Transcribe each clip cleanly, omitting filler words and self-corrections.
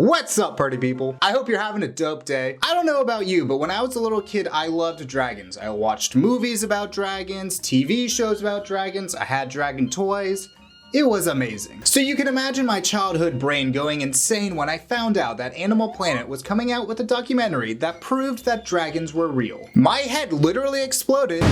What's up, party people? I hope you're having a dope day. I don't know about you, but when I was a little kid, I loved dragons. I watched movies about dragons, TV shows about dragons, I had dragon toys. It was amazing. So you can imagine my childhood brain going insane when I found out that Animal Planet was coming out with a documentary that proved that dragons were real. My head literally exploded.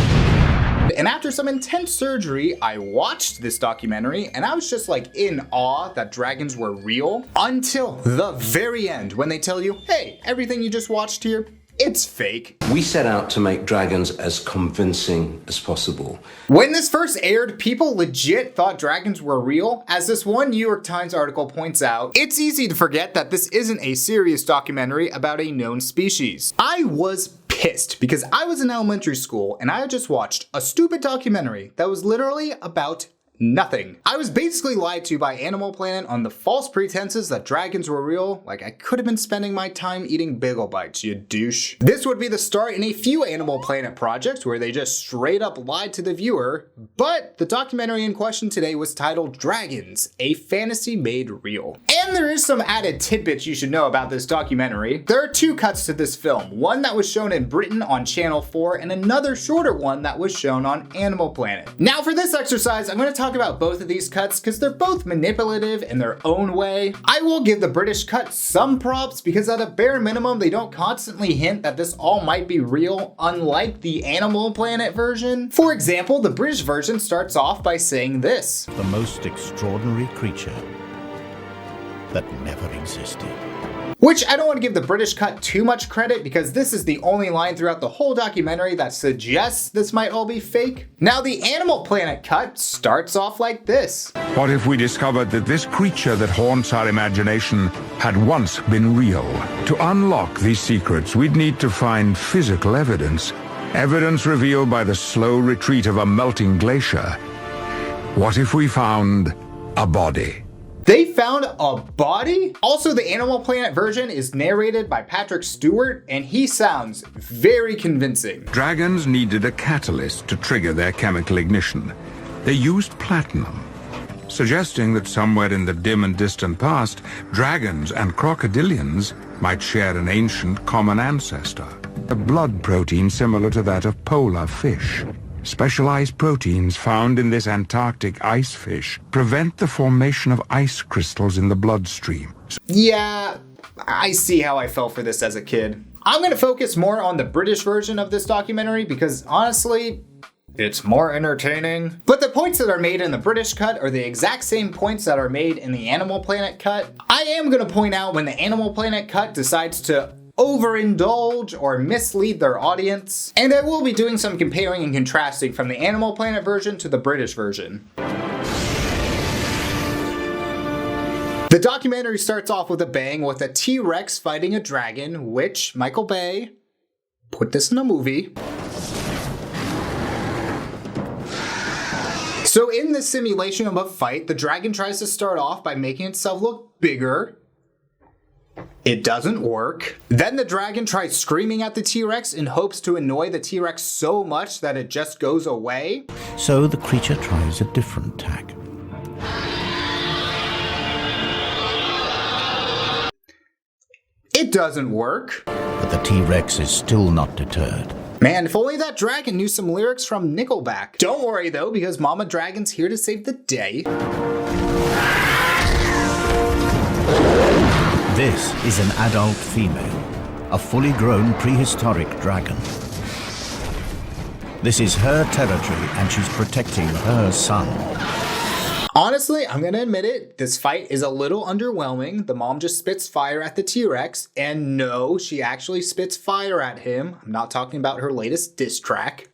And after some intense surgery, I watched this documentary and I was just like in awe that dragons were real until the very end when they tell you, hey, everything you just watched here, it's fake. We set out to make dragons as convincing as possible. When this first aired, people legit thought dragons were real. As this one New York Times article points out, it's easy to forget that this isn't a serious documentary about a known species. I was pissed because I was in elementary school and I had just watched a stupid documentary that was literally about nothing. I was basically lied to by Animal Planet on the false pretenses that dragons were real. Like, I could have been spending my time eating bagel bites, you douche. This would be the start in a few Animal Planet projects where they just straight up lied to the viewer, but the documentary in question today was titled Dragons, a Fantasy Made Real. And there is some added tidbits you should know about this documentary. There are two cuts to this film, one that was shown in Britain on Channel 4 and another shorter one that was shown on Animal Planet. Now for this exercise, I'm going to talk about both of these cuts because they're both manipulative in their own way. I will give the British cut some props because at a bare minimum, they don't constantly hint that this all might be real, unlike the Animal Planet version. For example, the British version starts off by saying this: the most extraordinary creature that never existed. Which I don't want to give the British cut too much credit because this is the only line throughout the whole documentary that suggests this might all be fake. Now the Animal Planet cut starts off like this. What if we discovered that this creature that haunts our imagination had once been real? To unlock these secrets, we'd need to find physical evidence. Evidence revealed by the slow retreat of a melting glacier. What if we found a body? They found a body? Also, the Animal Planet version is narrated by Patrick Stewart, and he sounds very convincing. Dragons needed a catalyst to trigger their chemical ignition. They used platinum, suggesting that somewhere in the dim and distant past, dragons and crocodilians might share an ancient common ancestor. A blood protein similar to that of polar fish. Specialized proteins found in this Antarctic ice fish prevent the formation of ice crystals in the bloodstream. Yeah, I see how I fell for this as a kid. I'm going to focus more on the British version of this documentary because honestly, it's more entertaining. But the points that are made in the British cut are the exact same points that are made in the Animal Planet cut. I am going to point out when the Animal Planet cut decides to overindulge or mislead their audience. And I will be doing some comparing and contrasting from the Animal Planet version to the British version. The documentary starts off with a bang with a T-Rex fighting a dragon, which Michael Bay put this in a movie. So in this simulation of a fight, the dragon tries to start off by making itself look bigger. It doesn't work. Then the dragon tries screaming at the T-Rex in hopes to annoy the T-Rex so much that it just goes away. So the creature tries a different tack. It doesn't work. But the T-Rex is still not deterred. Man, if only that dragon knew some lyrics from Nickelback. Don't worry though, because Mama Dragon's here to save the day. This is an adult female, a fully grown prehistoric dragon. This is her territory and she's protecting her son. Honestly, I'm gonna admit it, this fight is a little underwhelming. The mom just spits fire at the T-Rex, and no, she actually spits fire at him. I'm not talking about her latest diss track.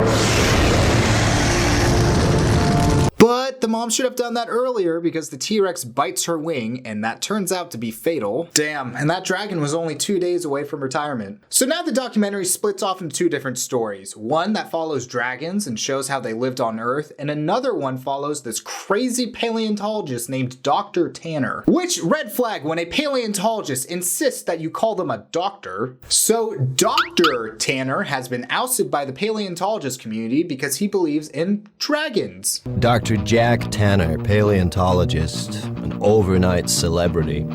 But the mom should have done that earlier because the T-Rex bites her wing and that turns out to be fatal. Damn, and that dragon was only 2 days away from retirement. So now the documentary splits off into two different stories. One that follows dragons and shows how they lived on Earth, and another one follows this crazy paleontologist named Dr. Tanner. Which, red flag when a paleontologist insists that you call them a doctor. So Dr. Tanner has been ousted by the paleontologist community because he believes in dragons. Dr. Jack Tanner, paleontologist, an overnight celebrity.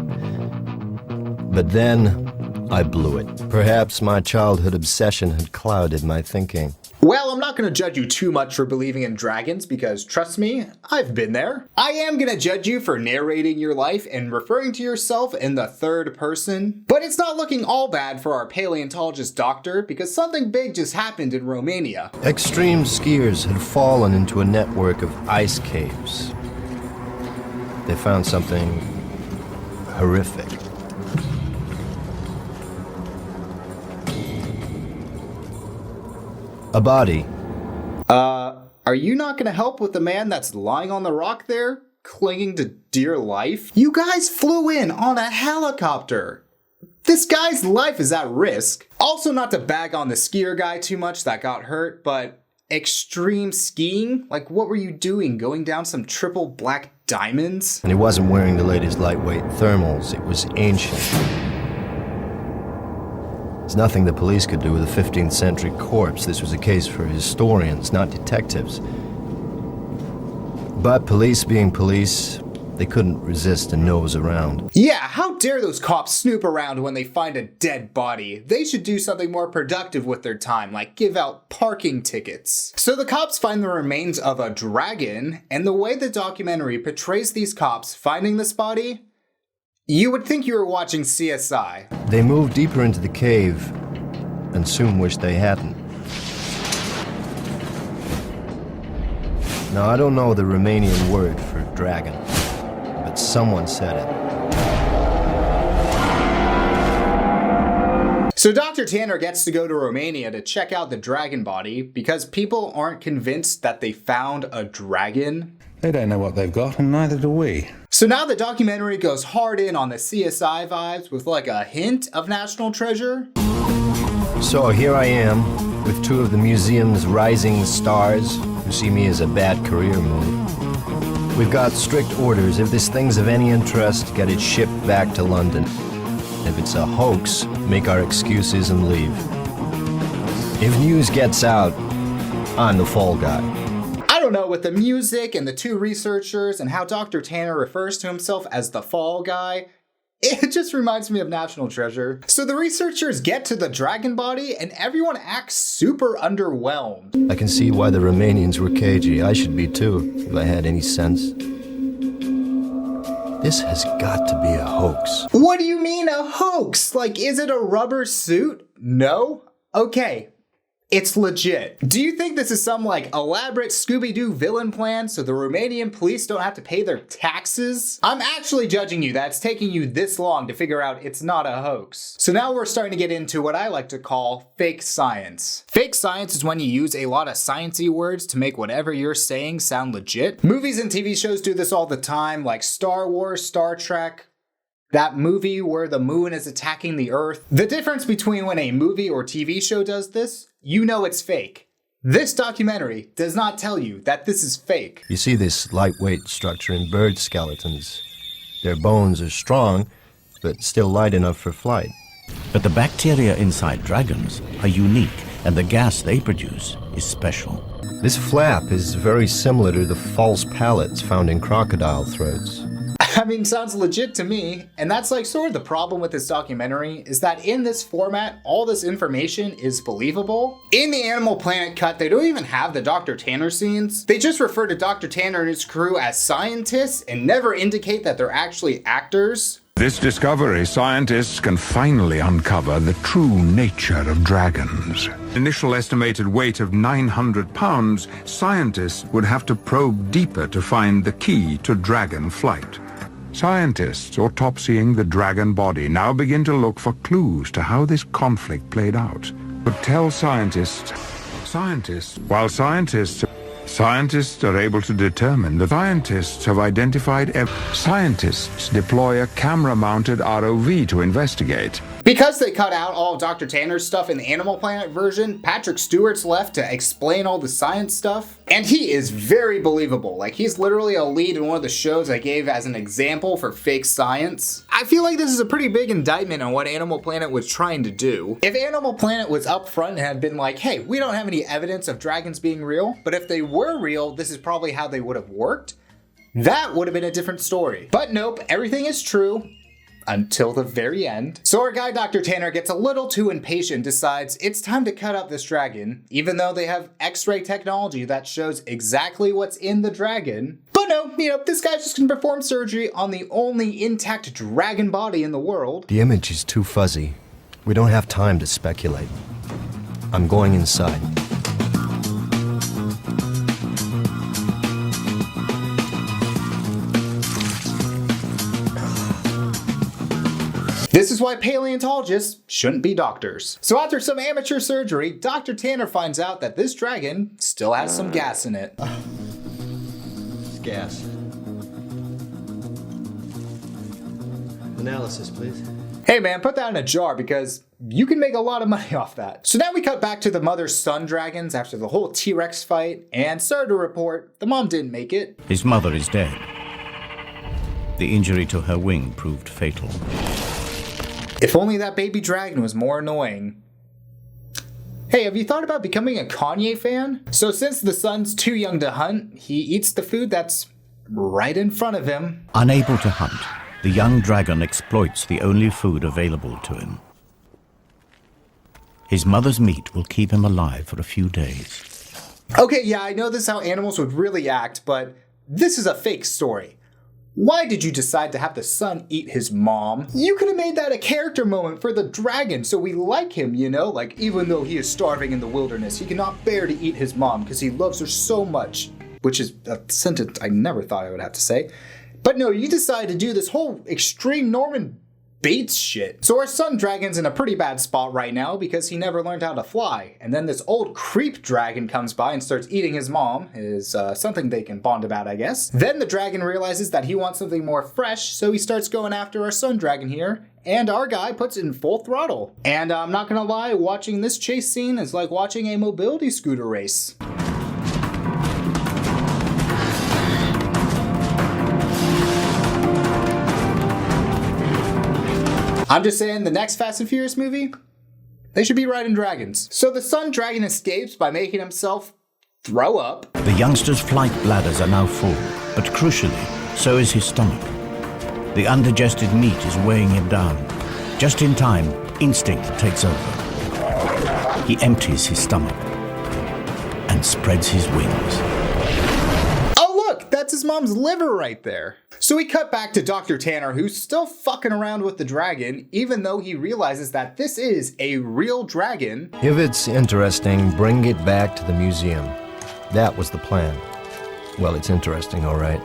But then, I blew it. Perhaps my childhood obsession had clouded my thinking. Well, I'm not going to judge you too much for believing in dragons because, trust me, I've been there. I am going to judge you for narrating your life and referring to yourself in the third person. But it's not looking all bad for our paleontologist doctor because something big just happened in Romania. Extreme skiers had fallen into a network of ice caves. They found something horrific. A body. Are you not going to help with the man that's lying on the rock there, clinging to dear life? You guys flew in on a helicopter. This guy's life is at risk. Also, not to bag on the skier guy too much that got hurt, but extreme skiing? Like, what were you doing, going down some triple black diamonds? And he wasn't wearing the latest lightweight thermals. It was ancient. There's nothing the police could do with a 15th century corpse. This was a case for historians, not detectives. But police being police, they couldn't resist a nose around. Yeah, how dare those cops snoop around when they find a dead body? They should do something more productive with their time, like give out parking tickets. So the cops find the remains of a dragon, and the way the documentary portrays these cops finding this body, you would think you were watching CSI. They moved deeper into the cave and soon wished they hadn't. Now, I don't know the Romanian word for dragon, but someone said it. So Dr. Tanner gets to go to Romania to check out the dragon body because people aren't convinced that they found a dragon. They don't know what they've got, and neither do we. So now the documentary goes hard in on the CSI vibes with like a hint of National Treasure. So here I am, with two of the museum's rising stars, who see me as a bad career move. We've got strict orders. If this thing's of any interest, get it shipped back to London. If it's a hoax, make our excuses and leave. If news gets out, I'm the fall guy. I don't know, with the music and the two researchers and how Dr. Tanner refers to himself as the fall guy, it just reminds me of National Treasure. So the researchers get to the dragon body and everyone acts super underwhelmed. I can see why the Romanians were cagey. I should be too, if I had any sense. This has got to be a hoax. What do you mean a hoax? Like, is it a rubber suit? No? Okay. It's legit. Do you think this is some like elaborate Scooby-Doo villain plan so the Romanian police don't have to pay their taxes? I'm actually judging you that it's taking you this long to figure out it's not a hoax. So now we're starting to get into what I like to call fake science. Fake science is when you use a lot of sciencey words to make whatever you're saying sound legit. Movies and TV shows do this all the time, like Star Wars, Star Trek, that movie where the moon is attacking the Earth. The difference between when a movie or TV show does this, you know it's fake. This documentary does not tell you that this is fake. You see this lightweight structure in bird skeletons. Their bones are strong, but still light enough for flight. But the bacteria inside dragons are unique, and the gas they produce is special. This flap is very similar to the false pallets found in crocodile throats. I mean, sounds legit to me. And that's like sort of the problem with this documentary is that in this format, all this information is believable. In the Animal Planet cut, they don't even have the Dr. Tanner scenes. They just refer to Dr. Tanner and his crew as scientists and never indicate that they're actually actors. This discovery, scientists can finally uncover the true nature of dragons. Initial estimated weight of 900 pounds, scientists would have to probe deeper to find the key to dragon flight. Scientists, autopsying the dragon body, now begin to look for clues to how this conflict played out. But tell scientists are able to determine the scientists have identified scientists deploy a camera-mounted ROV to investigate. Because they cut out all of Dr. Tanner's stuff in the Animal Planet version, Patrick Stewart's left to explain all the science stuff. And he is very believable. Like, he's literally a lead in one of the shows I gave as an example for fake science. I feel like this is a pretty big indictment on what Animal Planet was trying to do. If Animal Planet was up front and had been like, hey, we don't have any evidence of dragons being real, but if they were real, this is probably how they would have worked, that would have been a different story. But nope, everything is true. until the very end. So our guy Dr. Tanner gets a little too impatient, decides it's time to cut up this dragon, even though they have X-ray technology that shows exactly what's in the dragon. But no, this guy's just gonna perform surgery on the only intact dragon body in the world. The image is too fuzzy. We don't have time to speculate. I'm going inside. This is why paleontologists shouldn't be doctors. So after some amateur surgery, Dr. Tanner finds out that this dragon still has some gas in it. It's gas. Analysis, please. Hey man, put that in a jar because you can make a lot of money off that. So now we cut back to the mother-son dragons after the whole T-Rex fight, and sorry to report, the mom didn't make it. His mother is dead. The injury to her wing proved fatal. If only that baby dragon was more annoying. Hey, have you thought about becoming a Kanye fan? So since the son's too young to hunt, he eats the food that's right in front of him. Unable to hunt, the young dragon exploits the only food available to him. His mother's meat will keep him alive for a few days. Okay, yeah, I know this is how animals would really act, but this is a fake story. Why did you decide to have the son eat his mom? You could have made that a character moment for the dragon so we like him, Like, even though he is starving in the wilderness, he cannot bear to eat his mom because he loves her so much. Which is a sentence I never thought I would have to say. But no, you decided to do this whole extreme Norman Bates shit. So our son dragon's in a pretty bad spot right now because he never learned how to fly. And then this old creep dragon comes by and starts eating his mom. Is something they can bond about, I guess. Then the dragon realizes that he wants something more fresh, so he starts going after our son dragon here. And our guy puts it in full throttle. And I'm not gonna lie, watching this chase scene is like watching a mobility scooter race. I'm just saying, the next Fast and Furious movie, they should be riding dragons. So the son dragon escapes by making himself throw up. The youngster's flight bladders are now full, but crucially, so is his stomach. The undigested meat is weighing him down. Just in time, instinct takes over. He empties his stomach and spreads his wings. Oh look, that's his mom's liver right there. So we cut back to Dr. Tanner, who's still fucking around with the dragon, even though he realizes that this is a real dragon. If it's interesting, bring it back to the museum. That was the plan. Well, it's interesting, all right.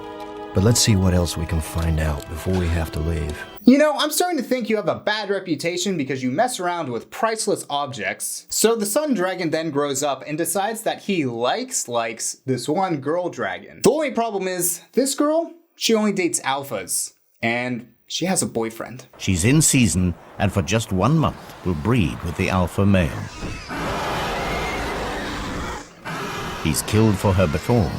But let's see what else we can find out before we have to leave. I'm starting to think you have a bad reputation because you mess around with priceless objects. So the sun dragon then grows up and decides that he likes this one girl dragon. The only problem is, this girl, she only dates alphas, and she has a boyfriend. She's in season, and for just 1 month will breed with the alpha male. He's killed for her before,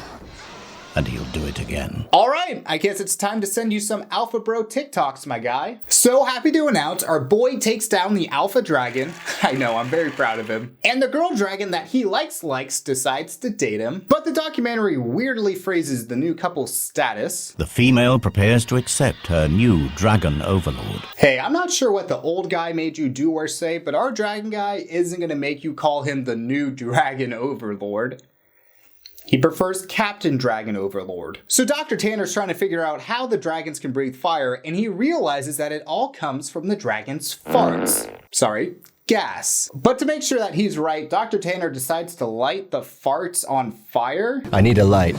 and he'll do it again. All right, I guess it's time to send you some Alpha Bro TikToks, my guy. So happy to announce our boy takes down the Alpha Dragon. I know, I'm very proud of him. And the girl dragon that he likes decides to date him. But the documentary weirdly phrases the new couple's status. The female prepares to accept her new dragon overlord. Hey, I'm not sure what the old guy made you do or say, but our dragon guy isn't gonna make you call him the new dragon overlord. He prefers Captain Dragon Overlord. So Dr. Tanner's trying to figure out how the dragons can breathe fire, and he realizes that it all comes from the dragon's farts. Sorry, gas. But to make sure that he's right, Dr. Tanner decides to light the farts on fire. I need a light.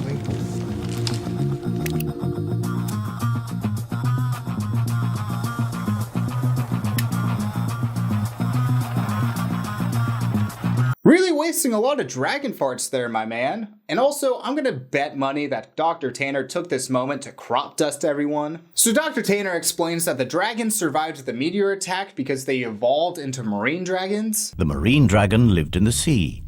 Really wasting a lot of dragon farts there, my man. And also, I'm gonna bet money that Dr. Tanner took this moment to crop dust everyone. So Dr. Tanner explains that the dragons survived the meteor attack because they evolved into marine dragons. The marine dragon lived in the sea,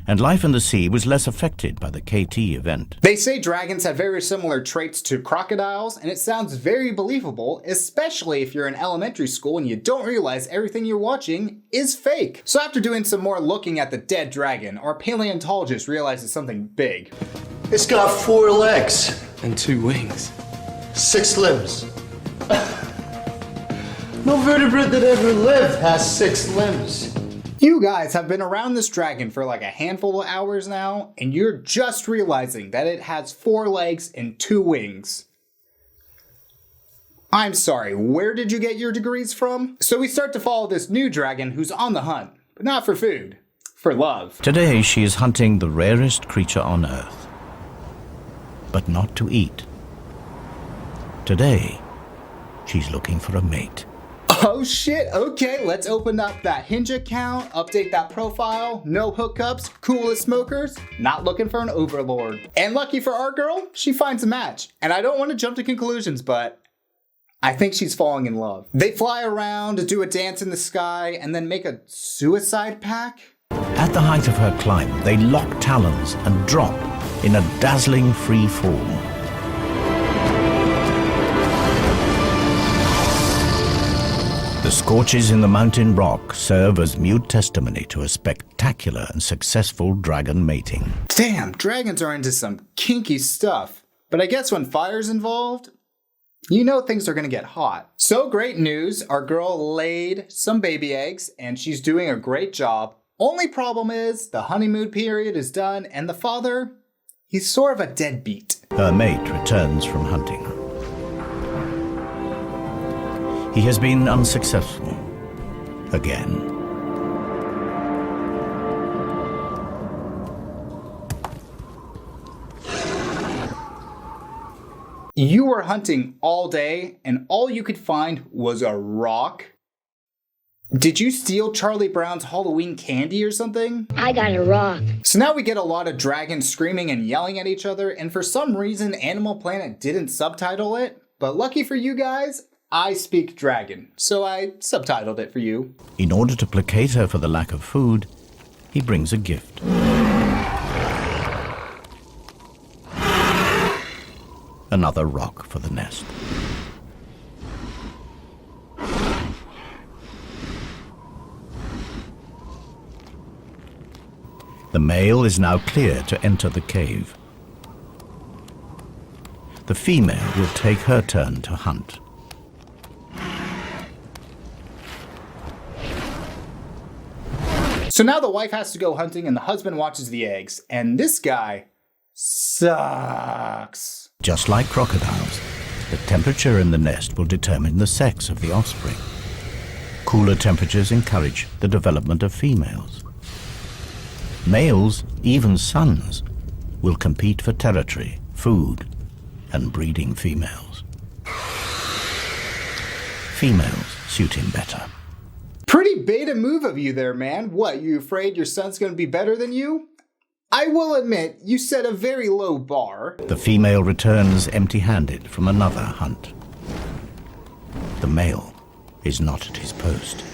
and life in the sea was less affected by the KT event. They say dragons have very similar traits to crocodiles, and it sounds very believable, especially if you're in elementary school and you don't realize everything you're watching is fake. So after doing some more looking at the dead dragon, our paleontologist realizes something big. It's got 4 legs and 2 wings. 6 limbs. No vertebrate that ever lived has 6 limbs. You guys have been around this dragon for like a handful of hours now, and you're just realizing that it has 4 legs and 2 wings. I'm sorry, where did you get your degrees from? So we start to follow this new dragon who's on the hunt, but not for food, for love. Today she is hunting the rarest creature on Earth, but not to eat. Today, she's looking for a mate. Oh shit, okay, let's open up that Hinge account, update that profile, no hookups, coolest smokers, not looking for an overlord. And lucky for our girl, she finds a match. And I don't want to jump to conclusions, but I think she's falling in love. They fly around, do a dance in the sky, and then make a suicide pact? At the height of her climb, they lock talons and drop in a dazzling free fall. The scorches in the mountain rock serve as mute testimony to a spectacular and successful dragon mating. Damn, dragons are into some kinky stuff. But I guess when fire's involved, you know things are gonna get hot. So great news, our girl laid some baby eggs and she's doing a great job. Only problem is the honeymoon period is done and the father, he's sort of a deadbeat. Her mate returns from hunting. He has been unsuccessful. Again. You were hunting all day and all you could find was a rock? Did you steal Charlie Brown's Halloween candy or something? I got a rock. So now we get a lot of dragons screaming and yelling at each other, and for some reason Animal Planet didn't subtitle it, but lucky for you guys, I speak dragon, so I subtitled it for you. In order to placate her for the lack of food, he brings a gift. Another rock for the nest. The male is now clear to enter the cave. The female will take her turn to hunt. So now the wife has to go hunting and the husband watches the eggs, and this guy sucks. Just like crocodiles, the temperature in the nest will determine the sex of the offspring. Cooler temperatures encourage the development of females. Males, even sons, will compete for territory, food, and breeding females. Females suit him better. Pretty beta move of you there, man. What, you afraid your son's gonna be better than you? I will admit, you set a very low bar. The female returns empty-handed from another hunt. The male is not at his post.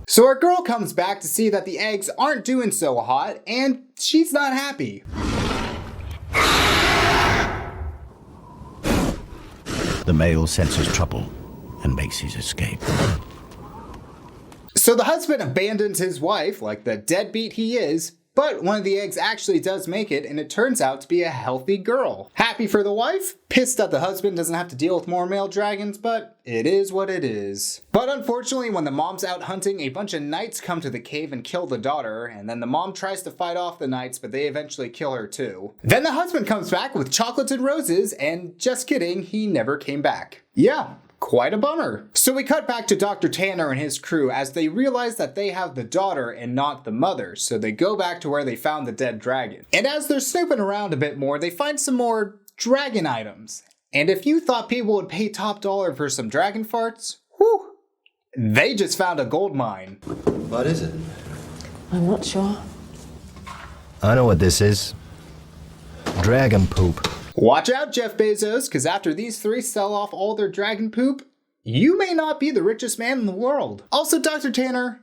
So our girl comes back to see that the eggs aren't doing so hot, and she's not happy. The male senses trouble and makes his escape. So the husband abandons his wife like the deadbeat he is, but one of the eggs actually does make it, and it turns out to be a healthy girl. Happy for the wife, pissed that the husband doesn't have to deal with more male dragons, but it is what it is. But unfortunately, when the mom's out hunting, a bunch of knights come to the cave and kill the daughter, and then the mom tries to fight off the knights, but they eventually kill her too. Then the husband comes back with chocolates and roses, and just kidding, he never came back. Yeah. Quite a bummer. So we cut back to Dr. Tanner and his crew as they realize that they have the daughter and not the mother, so they go back to where they found the dead dragon. And as they're snooping around a bit more, they find some more dragon items. And if you thought people would pay top dollar for some dragon farts, whew, they just found a gold mine. What is it? I'm not sure. I know what this is. Dragon poop. Watch out, Jeff Bezos, because after these three sell off all their dragon poop, you may not be the richest man in the world. Also, Dr. Tanner,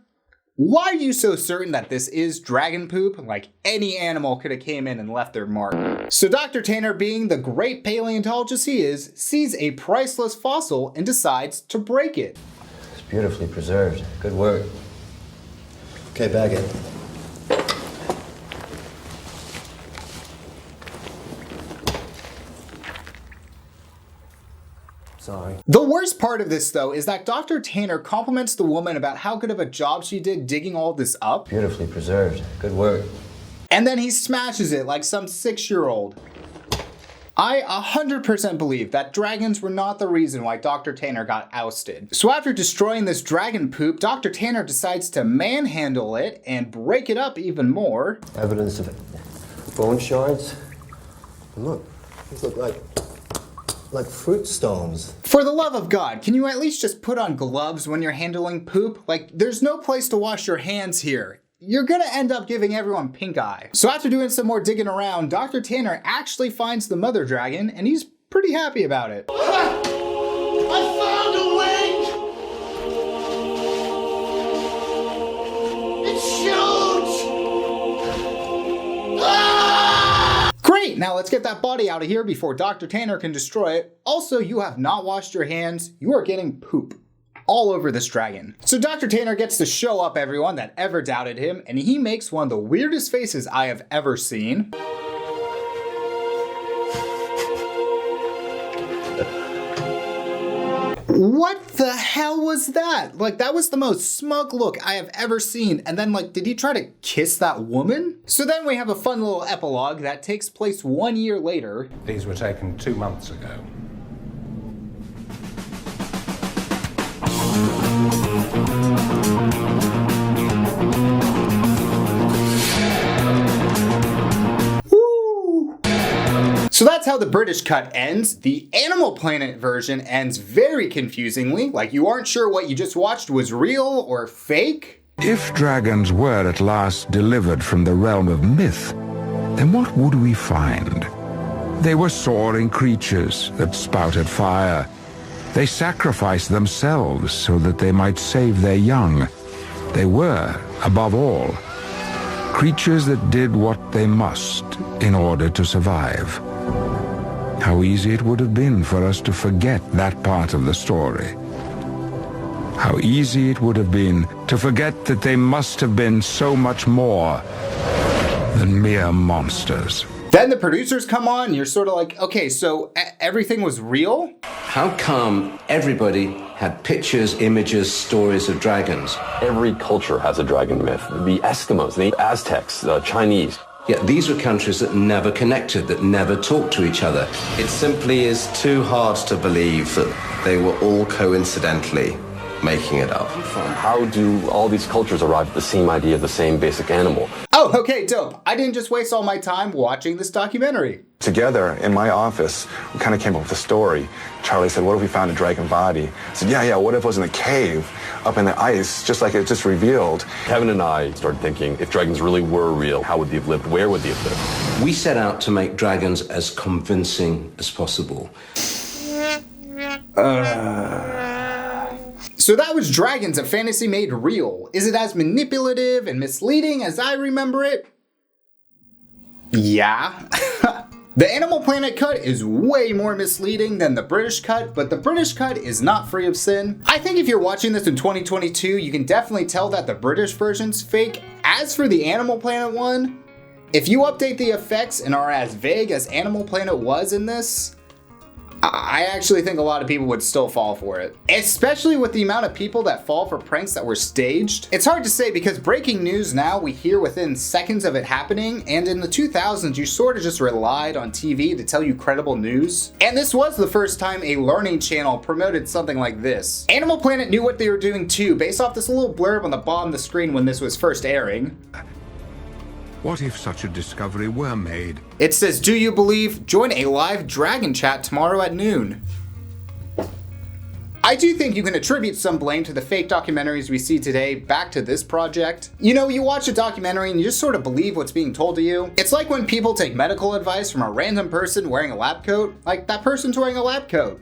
why are you so certain that this is dragon poop? Like any animal could have came in and left their mark. So Dr. Tanner, being the great paleontologist he is, sees a priceless fossil and decides to break it. It's beautifully preserved. Good work. Okay, bag it. Sorry. The worst part of this, though, is that Dr. Tanner compliments the woman about how good of a job she did digging all this up. Beautifully preserved. Good work. And then he smashes it like some 6-year-old. I 100% believe that dragons were not the reason why Dr. Tanner got ousted. So after destroying this dragon poop, Dr. Tanner decides to manhandle it and break it up even more. Evidence of bone shards. And look, these look like fruit stones. For the love of God, can you at least just put on gloves when you're handling poop? Like, there's no place to wash your hands here. You're gonna end up giving everyone pink eye. So after doing some more digging around, Dr. Tanner actually finds the mother dragon, and he's pretty happy about it. I found a wing! It's huge! Ah! Great, now let's get that body out of here before Dr. Tanner can destroy it. Also, you have not washed your hands. You are getting poop all over this dragon. So Dr. Tanner gets to show up everyone that ever doubted him, and he makes one of the weirdest faces I have ever seen. What the hell was that? Like, that was the most smug look I have ever seen. And then, like, did he try to kiss that woman? So then we have a fun little epilogue that takes place 1 year later. These were taken 2 months ago. So that's how the British cut ends. The Animal Planet version ends very confusingly, like you aren't sure what you just watched was real or fake. If dragons were at last delivered from the realm of myth, then what would we find? They were soaring creatures that spouted fire. They sacrificed themselves so that they might save their young. They were, above all, creatures that did what they must in order to survive. How easy it would have been for us to forget that part of the story. How easy it would have been to forget that they must have been so much more than mere monsters. Then the producers come on, and you're sort of like, okay, so everything was real? How come everybody had pictures, images, stories of dragons? Every culture has a dragon myth. The Eskimos, the Aztecs, the Chinese. Yet these were countries that never connected, that never talked to each other. It simply is too hard to believe that they were all coincidentally making it up. How do all these cultures arrive at the same idea of the same basic animal? Oh, okay, dope. I didn't just waste all my time watching this documentary. Together in my office, we kind of came up with a story. Charlie said, what if we found a dragon body? I said, yeah, what if it was in a cave up in the ice, just like it just revealed? Kevin and I started thinking, if dragons really were real, how would they have lived? Where would they have lived? We set out to make dragons as convincing as possible. So that was Dragons, a Fantasy Made Real. Is it as manipulative and misleading as I remember it? Yeah. The Animal Planet cut is way more misleading than the British cut, but the British cut is not free of sin. I think if you're watching this in 2022, you can definitely tell that the British version's fake. As for the Animal Planet one, if you update the effects and are as vague as Animal Planet was in this, I actually think a lot of people would still fall for it. Especially with the amount of people that fall for pranks that were staged. It's hard to say because breaking news now we hear within seconds of it happening, and in the 2000s you sort of just relied on TV to tell you credible news. And this was the first time a learning channel promoted something like this. Animal Planet knew what they were doing too, based off this little blurb on the bottom of the screen when this was first airing. What if such a discovery were made? It says, do you believe? Join a live dragon chat tomorrow at noon. I do think you can attribute some blame to the fake documentaries we see today back to this project. You know, you watch a documentary and you just sort of believe what's being told to you. It's like when people take medical advice from a random person wearing a lab coat, like that person's wearing a lab coat.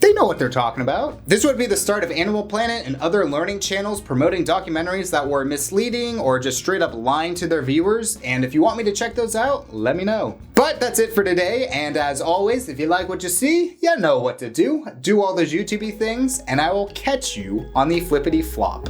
They know what they're talking about. This would be the start of Animal Planet and other learning channels promoting documentaries that were misleading or just straight up lying to their viewers. And if you want me to check those out, let me know. But that's it for today. And as always, if you like what you see, you know what to do. Do all those YouTubey things, and I will catch you on the flippity flop.